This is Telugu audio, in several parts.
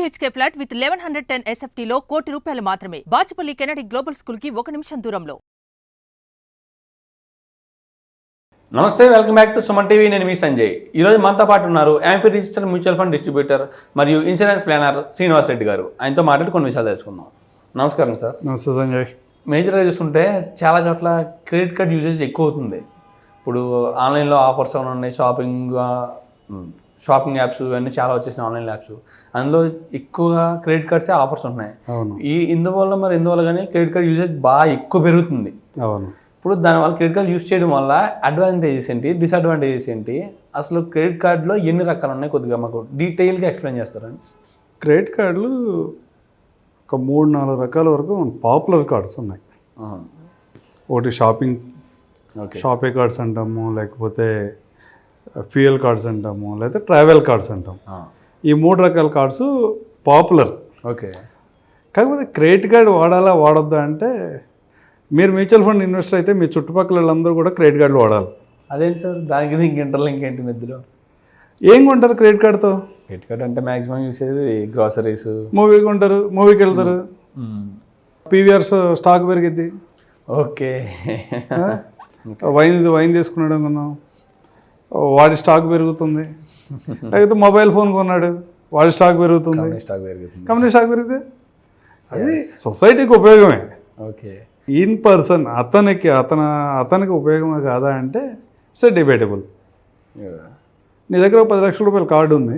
BHK ఫ్లాట్ విత్ 1110 SFT లో ₹1 కోటి మాత్రమే. బాచుపల్లి కెనడి గ్లోబల్ స్కూల్ కి 1 నిమిషం దూరంలో. నమస్తే, welcome back to Suman TV. నేను మీ సంజయ్. ఈరోజు మనతో పాటు ఉన్నారు amphi digital mutual fund distributor మరియు ఇన్సూరెన్స్ ప్లానర్ శ్రీనివాస్ రెడ్డి గారు. ఆయనతో మాట్లాడి కొన్ని విషయాలు తెలుసుకుందాం. నమస్కారం సార్. నమస్తే సంజయ్. మేజర్గా చూస్తుంటే చాలా చోట్ల క్రెడిట్ కార్డ్ యూసేజ్ ఎక్కువ అవుతుంది. ఇప్పుడు ఆన్లైన్లో ఆఫర్స్ ఏమైనా ఉన్నాయి, షాపింగ్ యాప్స్ ఇవన్నీ చాలా వచ్చేసినాయి, ఆన్లైన్ యాప్స్. అందులో ఎక్కువగా క్రెడిట్ కార్డ్సే ఆఫర్స్ ఉన్నాయి. ఇందువల్ల కానీ క్రెడిట్ కార్డ్ యూసేజ్ బాగా ఎక్కువ పెరుగుతుంది. అవును. ఇప్పుడు దానివల్ల క్రెడిట్ కార్డ్ యూజ్ చేయడం వల్ల అడ్వాంటేజెస్ ఏంటి, డిసడ్వాంటేజెస్ ఏంటి, అసలు క్రెడిట్ కార్డులో ఎన్ని రకాలు ఉన్నాయి, కొద్దిగా మాకు డీటెయిల్గా ఎక్స్ప్లెయిన్ చేస్తారండి. క్రెడిట్ కార్డులు ఒక 3-4 రకాల వరకు పాపులర్ కార్డ్స్ ఉన్నాయి. ఒకటి షాపింగ్ కార్డ్స్ అంటాము, లేకపోతే ఫ్యూయల్ కార్డ్స్ అంటాము, లేకపోతే ట్రావెల్ కార్డ్స్ అంటాం. ఈ 3 రకాల కార్డ్స్ పాపులర్. ఓకే. కాకపోతే క్రెడిట్ కార్డు వాడొద్దా అంటే, మీరు మ్యూచువల్ ఫండ్ ఇన్వెస్టర్ అయితే మీ చుట్టుపక్కల వాళ్ళందరూ కూడా క్రెడిట్ కార్డులు వాడాలి. అదేంటి సార్, దానికి ఇంకేంటి మధ్యలో ఏం కొంటారు క్రెడిట్ కార్డుతో? క్రెడిట్ కార్డ్ అంటే మ్యాక్సిమం యూస్ అయ్యేది గ్రాసరీస్, మూవీ కొంటారు, మూవీకి వెళ్తారు, PVR స్టాక్ పెరిగిద్ది. ఓకే. వైన్ తీసుకున్నాడు అనుకున్నాం, వాడి స్టాక్ పెరుగుతుంది. లేకపోతే మొబైల్ ఫోన్ కొన్నాడు, వాడి స్టాక్ పెరుగుతుంది. కంపెనీ స్టాక్ పెరిగితే అది సొసైటీకి ఉపయోగమే. ఓకే. ఇన్ పర్సన్ అతనికి ఉపయోగమే కాదా అంటే ఇట్స్ డిబేటబుల్. నీ దగ్గర 10 లక్షల రూపాయల కార్డు ఉంది,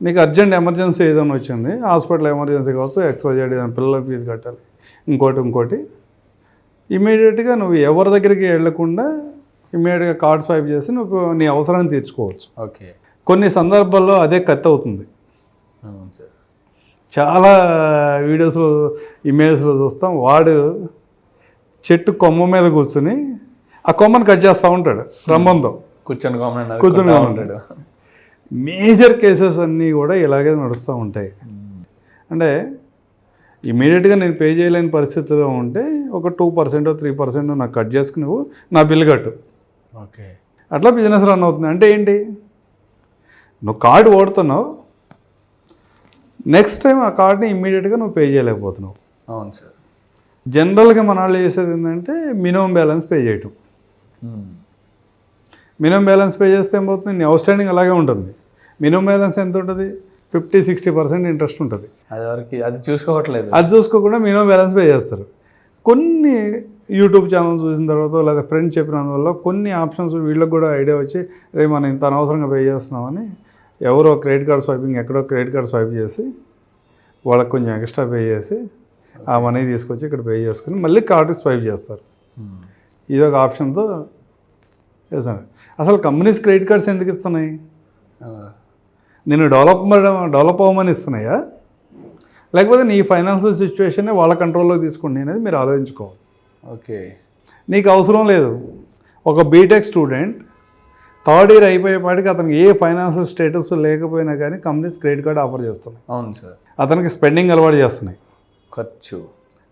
నీకు అర్జెంట్ ఎమర్జెన్సీ ఏదైనా వచ్చింది, హాస్పిటల్ ఎమర్జెన్సీ కావచ్చు, XYZ ఏదైనా పిల్లల ఫీజు కట్టాలి, ఇంకోటి ఇమీడియట్గా నువ్వు ఎవరి దగ్గరికి వెళ్లకుండా ఇమీడియట్గా కార్డ్ స్వైప్ చేసి నువ్వు నీ అవసరాన్ని తీర్చుకోవచ్చు. ఓకే. కొన్ని సందర్భాల్లో అదే కత్తి అవుతుంది. చాలా వీడియోస్లో, ఇమేజ్లో చూస్తాం, వాడు చెట్టు కొమ్మ మీద కూర్చుని ఆ కొమ్మను కట్ చేస్తూ ఉంటాడు రంబంతో కూర్చొని ఉంటాడు. మేజర్ కేసెస్ అన్నీ కూడా ఇలాగే నడుస్తూ ఉంటాయి. అంటే ఇమీడియట్గా నేను పే చేయలేని పరిస్థితిలో ఉంటే ఒక 2% 3% నాకు కట్ చేసుకుని నువ్వు నా బిల్లు కట్టు. ఓకే. అట్లా బిజినెస్ రన్ అవుతుంది. అంటే ఏంటి, నువ్వు కార్డు ఓడుతున్నావు, నెక్స్ట్ టైం ఆ కార్డుని ఇమ్మీడియట్గా నువ్వు పే చేయలేకపోతున్నావు. అవును సార్. జనరల్గా మన వాళ్ళు చేసేది ఏంటంటే మినిమం బ్యాలెన్స్ పే చేయటం. మినిమం బ్యాలెన్స్ పే చేస్తే ఏమవుతుంది, నీ అవుట్ స్టాండింగ్ అలాగే ఉంటుంది. మినిమం బ్యాలెన్స్ ఎంత ఉంటుంది, 50-60% ఇంట్రెస్ట్ ఉంటుంది. అది చూసుకోవట్లేదు. అది చూసుకోకుండా మినిమం బ్యాలెన్స్ పే చేస్తారు. కొన్ని యూట్యూబ్ ఛానల్ చూసిన తర్వాత లేదా ఫ్రెండ్స్ చెప్పినందువల్ల కొన్ని ఆప్షన్స్ వీళ్ళకి కూడా ఐడియా వచ్చి, రే మనం ఇంత అనవసరంగా పే చేస్తున్నామని ఎవరో క్రెడిట్ కార్డ్ స్వైపింగ్ ఎక్కడో క్రెడిట్ కార్డ్ స్వైప్ చేసి వాళ్ళకి కొంచెం ఎక్స్ట్రా పే చేసి ఆ మనీ తీసుకొచ్చి ఇక్కడ పే చేసుకుని మళ్ళీ కార్డు స్వైప్ చేస్తారు. ఇదొక ఆప్షన్తో చేస్తాను. అసలు కంపెనీస్ క్రెడిట్ కార్డ్స్ ఎందుకు ఇస్తున్నాయి? నేను డెవలప్ అవ్వమని ఇస్తున్నాయా, లేకపోతే నీ ఫైనాన్షియల్ సిచ్యువేషన్ని వాళ్ళ కంట్రోల్లో తీసుకోండి అనేది మీరు ఆలోచించుకోవాలి. ఓకే. నీకు అవసరం లేదు. ఒక బీటెక్ స్టూడెంట్ 3rd ఇయర్ అయిపోయేపాటికి అతనికి ఏ ఫైనాన్షియల్ స్టేటస్ లేకపోయినా కానీ కంపెనీస్ క్రెడిట్ కార్డ్ ఆఫర్ చేస్తున్నాయి. అవును సార్. అతనికి స్పెండింగ్ అలవాటు చేస్తున్నాయి,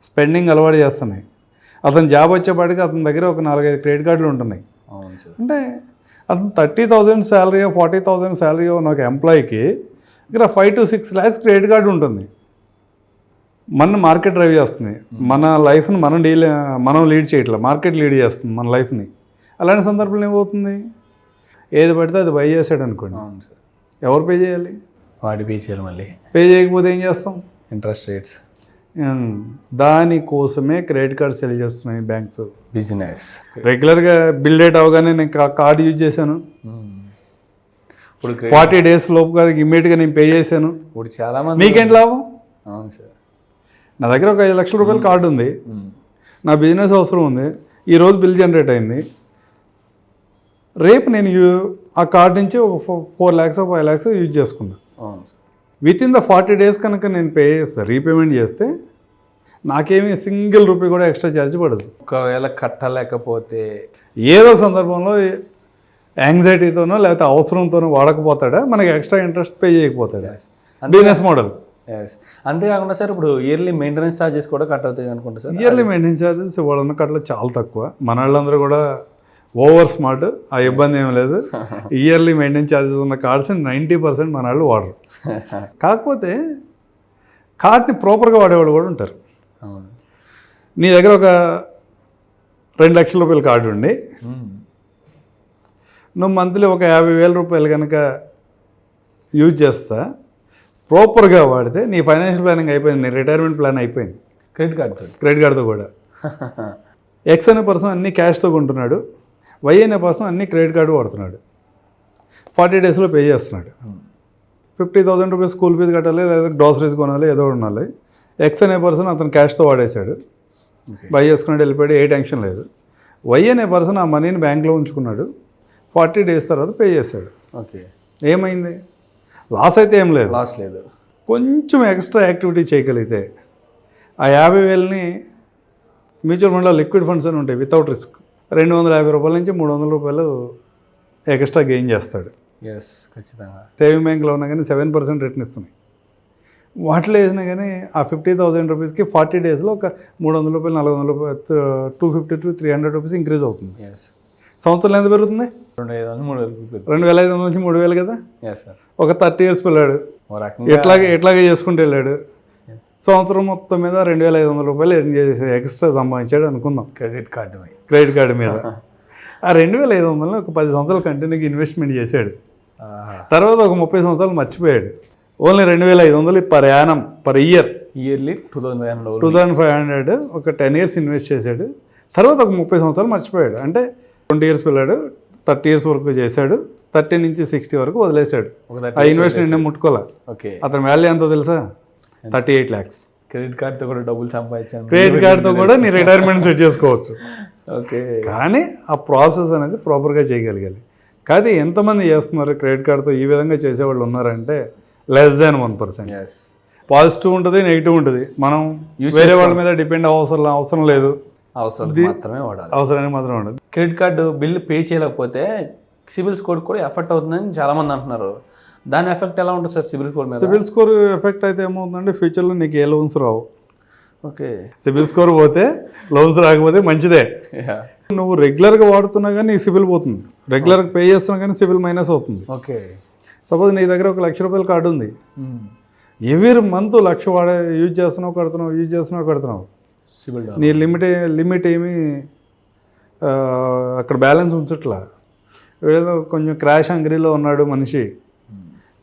స్పెండింగ్ అలవాటు చేస్తున్నాయి. అతను జాబ్ వచ్చేపాటికి అతని దగ్గర ఒక 4-5 క్రెడిట్ కార్డులు ఉంటున్నాయి. అవును సార్. అంటే అతను 30,000 శాలరీయో 40,000 శాలరీయో ఉన్న ఒక ఎంప్లాయీకి దగ్గర 5 to 6 lakhs క్రెడిట్ కార్డు ఉంటుంది. మన మార్కెట్ డ్రైవ్ చేస్తుంది, మన లైఫ్ని మనం లీడ్ చేయట్లేదు, మార్కెట్ లీడ్ చేస్తుంది మన లైఫ్ని. అలాంటి సందర్భంలో ఏమవుతుంది, ఏది పడితే అది బై చేసాడు అనుకోండి, ఎవరు పే చేయాలి? వాడి పే చేయాలి. మళ్ళీ పే చేయకపోతే ఏం చేస్తాం? Interest rates. దానికోసమే క్రెడిట్ కార్డ్ సెల్ చేస్తున్నాయి బ్యాంక్స్. బిజినెస్ రెగ్యులర్గా బిల్ డేట్ అవగానే నేను కార్డు యూజ్ చేశాను, ఇప్పుడు 40 days లోపు కాదు ఇమ్మీడియట్గా నేను పే చేశాను, ఇప్పుడు చాలా మంది. మీకేంటి లాభం? అవును సార్. నా దగ్గర ఒక 5 లక్షల రూపాయల కార్డు ఉంది, నా బిజినెస్ అవసరం ఉంది, ఈరోజు బిల్ జనరేట్ అయింది, రేపు నేను ఆ కార్డు నుంచి ఒక 4 lakhs 5 lakhs యూజ్ చేసుకున్నాను. విత్ ఇన్ ద 40 days కనుక నేను పే చేస్తాను, రీపేమెంట్ చేస్తే నాకేమీ సింగిల్ రూపీ కూడా ఎక్స్ట్రా ఛార్జ్ పడదు. ఒకవేళ కట్టలేకపోతే ఏదో సందర్భంలో యాంగ్జైటీతోనో లేకపోతే అవసరంతోనో వాడకపోతాడా, మనకి ఎక్స్ట్రా ఇంట్రెస్ట్ పే చేయకపోతాడా. Business model. అంతేకాకుండా సార్, ఇప్పుడు ఇయర్లీ మెయింటెనెన్స్ ఛార్జెస్ కూడా కట్ అవుతాయి అనుకుంటా సార్. ఇయర్లీ మెయింటెనెన్స్ ఛార్జెస్ ఇవ్వడం కట్టలో చాలా తక్కువ. మన వాళ్ళందరూ కూడా ఓవర్ స్మార్ట్, ఆ ఇబ్బంది ఏం లేదు. ఇయర్లీ మెయింటెనెన్స్ ఛార్జెస్ ఉన్న కార్డ్స్ 90% మన వాళ్ళు వాడరు. కాకపోతే కార్డ్ని ప్రాపర్గా వాడేవాళ్ళు కూడా ఉంటారు. అవును. నీ దగ్గర ఒక 2 లక్షల రూపాయల కార్డు ఉండి నువ్వు మంత్లీ ఒక 50,000 రూపాయలు కనుక యూజ్ చేస్తా ప్రాపర్గా వాడితే నీ ఫైనాన్షియల్ ప్లానింగ్ అయిపోయింది, నీ రిటైర్మెంట్ ప్లాన్ అయిపోయింది. క్రెడిట్ కార్డుతో కూడా. ఎక్స్ అనే పర్సన్ అన్ని క్యాష్తో కొంటున్నాడు, వై అనే పర్సన్ అన్ని క్రెడిట్ కార్డు వాడుతున్నాడు. 40 డేస్లో పే చేస్తున్నాడు. 50,000 రూపీస్ స్కూల్ ఫీజు కట్టాలి, లేదా గ్రాసరీస్ కొనాలి, ఏదో ఉండాలి. ఎక్స్ అనే పర్సన్ అతను క్యాష్తో వాడేశాడు, బై చేసుకున్నాడు, వెళ్ళిపోయాడు, ఏ టెన్షన్ లేదు. వై అనే పర్సన్ ఆ మనీని బ్యాంక్లో ఉంచుకున్నాడు, 40 డేస్ తర్వాత పే చేశాడు. ఓకే, ఏమైంది? లాస్ అయితే ఏం లేదు. లాస్ లేదు. కొంచెం ఎక్స్ట్రా యాక్టివిటీ చేయగలిగితే ఆ 50,000ని మ్యూచువల్ ఫండ్లో లిక్విడ్ ఫండ్స్ అని ఉంటాయి, వితౌట్ రిస్క్ 250 రూపాయల నుంచి 300 రూపాయలు ఎక్స్ట్రా గెయిన్ చేస్తాడు. ఎస్, ఖచ్చితంగా. సేవింగ్ బ్యాంక్లో ఉన్నా కానీ 7% రిటర్న్ ఇస్తున్నాయి. వాటిలో వేసినా కానీ ఆ 50,000 రూపీస్కి 40 డేస్లో ఒక 300 రూపాయలు, 400 రూపాయలు, 250 to 300 రూపీస్ ఇంక్రీజ్ అవుతుంది. సంవత్సరంలో ఎంత పెరుగుతుంది? 2,500 నుంచి 3,000 కదా. ఒక 30 years పిల్లాడు ఎట్లాగే చేసుకుంటూ వెళ్ళాడు. సంవత్సరం మొత్తం మీద 2,500 రూపాయలు ఎర్న్ చేసి ఎక్స్ట్రా సంపాదించాడు అనుకుందాం క్రెడిట్ కార్డు మీద. ఆ 2,500 ఒక 10 సంవత్సరాలు కంటిన్యూగా ఇన్వెస్ట్మెంట్ చేశాడు. తర్వాత ఒక 30 సంవత్సరాలు మర్చిపోయాడు. Only 2,500 per annum, per yearly 2,500 ఒక 10 years ఇన్వెస్ట్ చేశాడు. తర్వాత ఒక 30 సంవత్సరాలు మర్చిపోయాడు. అంటే 20 years పిల్లాడు 30 years వరకు చేశాడు, 30 నుంచి 60 వరకు వదిలేశాడు. ఆ ఇన్వెస్ట్మెంట్ ముట్టుకోలే. అతని వాల్యూ ఎంతో తెలుసా? 38 lakhs. క్రెడిట్ కార్డ్తో కూడా డబ్బులు సంపాదించాను. క్రెడిట్ కార్డ్తో కూడా నీ రిటైర్మెంట్ సెట్ చేసుకోవచ్చు. ఓకే, కానీ ఆ ప్రాసెస్ అనేది ప్రాపర్గా చేయగలిగాలి. కానీ ఎంతమంది చేస్తున్నారు క్రెడిట్ కార్డ్తో ఈ విధంగా చేసేవాళ్ళు ఉన్నారంటే less than 1%. పాజిటివ్ ఉంటుంది, నెగిటివ్ ఉంటుంది. మనం వేరే వాళ్ళ మీద డిపెండ్ అవసరం లేదు, అవసరానికి మాత్రమే ఉండదు. క్రెడిట్ కార్డు బిల్లు పే చేయలేకపోతే సిబిల్ స్కోర్ కూడా ఎఫెక్ట్ అవుతుందని చాలామంది అంటున్నారు. దాని ఎఫెక్ట్ ఎలా ఉంటుంది సార్ సిబిల్ స్కోర్ మీద? సిబిల్ స్కోర్ ఎఫెక్ట్ అయితే ఏమవుతుందంటే ఫ్యూచర్లో నీకు ఏ లోన్స్ రావు. ఓకే, సిబిల్ స్కోర్ పోతే లోన్స్ రాకపోతే మంచిదే. నువ్వు రెగ్యులర్గా వాడుతున్నా కానీ నీకు సిబిల్ పోతుంది, రెగ్యులర్గా పే చేస్తున్నా కానీ సిబిల్ మైనస్ అవుతుంది. ఓకే, సపోజ్ నీ దగ్గర ఒక 1,00,000 రూపాయల కార్డు ఉంది, ఎవ్రీ మంత్ 1,00,000 యూజ్ చేస్తున్నావు కడుతున్నావు. నీ లిమిట్ ఏమి అక్కడ బ్యాలెన్స్ ఉంచట్లా. ఏదో కొంచెం క్రాష్ హంగ్రీలో ఉన్నాడు మనిషి,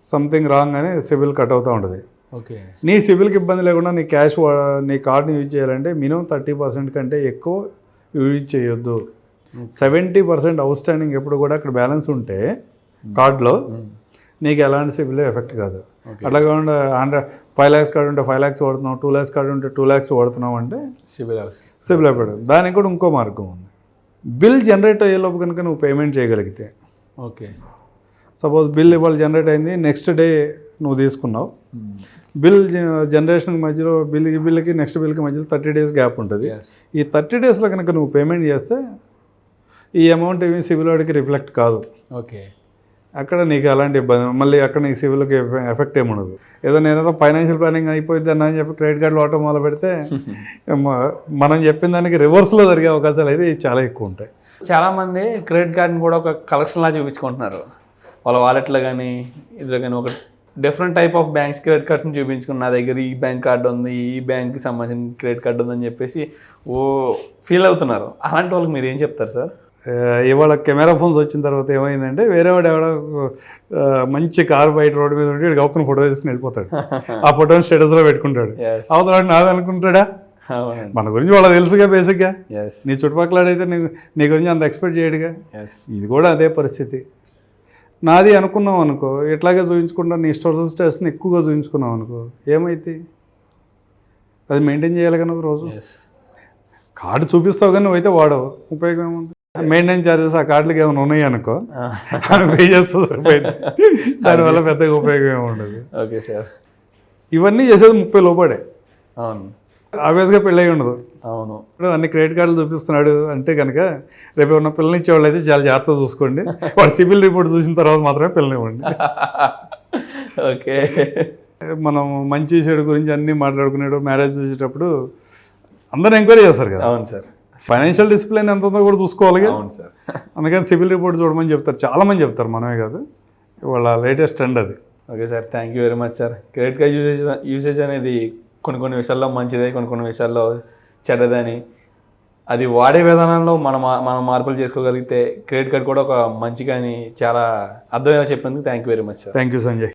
సంథింగ్ రాంగ్ అని సిబిల్ కట్ అవుతూ ఉంటుంది. ఓకే, నీ సిబిల్కి ఇబ్బంది లేకుండా నీ కార్డుని యూజ్ చేయాలంటే మినిమం 30% కంటే ఎక్కువ యూజ్ చేయొద్దు. 70% అవుట్ స్టాండింగ్ ఎప్పుడు కూడా అక్కడ బ్యాలెన్స్ ఉంటే కార్డులో నీకు ఎలాంటి సిబిల్ ఎఫెక్ట్ కాదు. అట్లా కాకుండా 5 lakhs కార్డు ఉంటే 5 lakhs వాడుతున్నావు, 2 lakhs కార్డు ఉంటే 2 lakhs వాడుతున్నావు అంటే సిబిల్ ఎఫెక్ట్. దానికి కూడా ఇంకో మార్గం ఉంది. బిల్ జనరేట్ అయ్యేలోపు కనుక నువ్వు పేమెంట్ చేయగలిగితే, ఓకే, సపోజ్ బిల్ ఇవాళ జనరేట్ అయింది, నెక్స్ట్ డే నువ్వు తీసుకున్నావు, బిల్ జనరేషన్ మధ్యలో బిల్కి నెక్స్ట్ బిల్కి మధ్యలో 30 days గ్యాప్ ఉంటుంది. ఈ 30 daysలో కనుక నువ్వు పేమెంట్ చేస్తే ఈ అమౌంట్ ఏమి సిబిల్ వాడికి రిఫ్లెక్ట్ కాదు. ఓకే, అక్కడ నీకు అలాంటి ఇబ్బంది, మళ్ళీ అక్కడ నీకు సివిల్కి ఎఫెక్ట్ ఏముండదు. నేనేదో ఫైనాన్షియల్ ప్లానింగ్ అయిపోయింది అని చెప్పి క్రెడిట్ కార్డులు వాడటం మొదలు పెడితే మనం చెప్పిన దానికి రివర్స్లో జరిగే అవకాశాలు అయితే చాలా ఎక్కువ ఉంటాయి. చాలామంది క్రెడిట్ కార్డుని కూడా ఒక కలెక్షన్లా చూపించుకుంటున్నారు. వాళ్ళ వాలెట్లో కానీ ఇదిలో కానీ ఒక different type of banks credit కార్డ్స్ని చూపించుకుని నా దగ్గర ఈ బ్యాంక్ కార్డు ఉంది, ఈ బ్యాంక్కి సంబంధించిన క్రెడిట్ కార్డు ఉందని చెప్పేసి ఫీల్ అవుతున్నారు. అలాంటి వాళ్ళకి మీరు ఏం చెప్తారు సార్? ఇవాళ కెమెరా ఫోన్స్ వచ్చిన తర్వాత ఏమైందంటే వేరే వాడు ఎవడో మంచి కారు బయట రోడ్డు మీద ఉంటే గౌకుని ఫోటో తీసుకుని వెళ్ళిపోతాడు. ఆ ఫోటోని స్టేటస్లో పెట్టుకుంటాడు. అవతల నాది అనుకుంటాడా? మన గురించి వాళ్ళకి తెలుసుగా బేసిక్గా. నీ చుట్టుపక్కల అయితే నీ గురించి అంత ఎక్స్పెక్ట్ చేయడుగా. ఇది కూడా అదే పరిస్థితి. నాది అనుకున్నావు అనుకో, ఇట్లాగే చూపించుకుంటా నీ స్టేటస్ని ఎక్కువగా చూపించుకున్నావు అనుకో, ఏమైతే అది మెయింటైన్ చేయాలి కదా రోజు. కార్డు చూపిస్తావు కానీ నువ్వైతే వాడవు, ఉపయోగం ఏముంది? మెయింటెనెన్స్ ఛార్జెస్ ఆ కార్డులకి ఏమైనా ఉన్నాయి అనుకో, పే చేస్తుంది, దానివల్ల పెద్దగా ఉపయోగం ఏమి ఉండదు. ఓకే సార్, ఇవన్నీ చేసేది 30 లోపడే. అవును, ఆబ్వియస్గా పెళ్ళి ఉండదు. అవును, ఇప్పుడు అన్ని క్రెడిట్ కార్డులు చూపిస్తున్నాడు అంటే కనుక రేపు ఏమన్నా పిల్లలు ఇచ్చేవాళ్ళు అయితే చాలా జాగ్రత్తగా చూసుకోండి. వాడు సిబిల్ రిపోర్ట్ చూసిన తర్వాత మాత్రమే పిల్లనివ్వండి. ఓకే, మనం మంచి చెడు గురించి అన్నీ మాట్లాడుకునేటప్పుడు మ్యారేజ్ చూసేటప్పుడు అందరూ ఎంక్వైరీ చేస్తారు కదా. అవును సార్, ఫైనాన్షియల్ డిసిప్లిన్ ఎంత ఉందో కూడా చూసుకోవాలి. అవును సార్. అందుకని సివిల్ రిపోర్ట్ చూడమని చెప్తారు, చాలామంది చెప్తారు, మనమే కాదు. వాళ్ళ లేటెస్ట్ ట్రెండ్ అది. Okay sir, thank you very much sir. Credit card usage అనేది కొన్ని విషయాల్లో మంచిదే, కొన్ని విషయాల్లో చెడ్డదని, అది వాడే విధానంలో మనం మార్పులు చేసుకోగలిగితే క్రెడిట్ కార్డ్ కూడా ఒక మంచిగా అని చాలా అర్థమయ్యేలా చెప్పినందుకు thank you very much sir. Thank you Sanjay.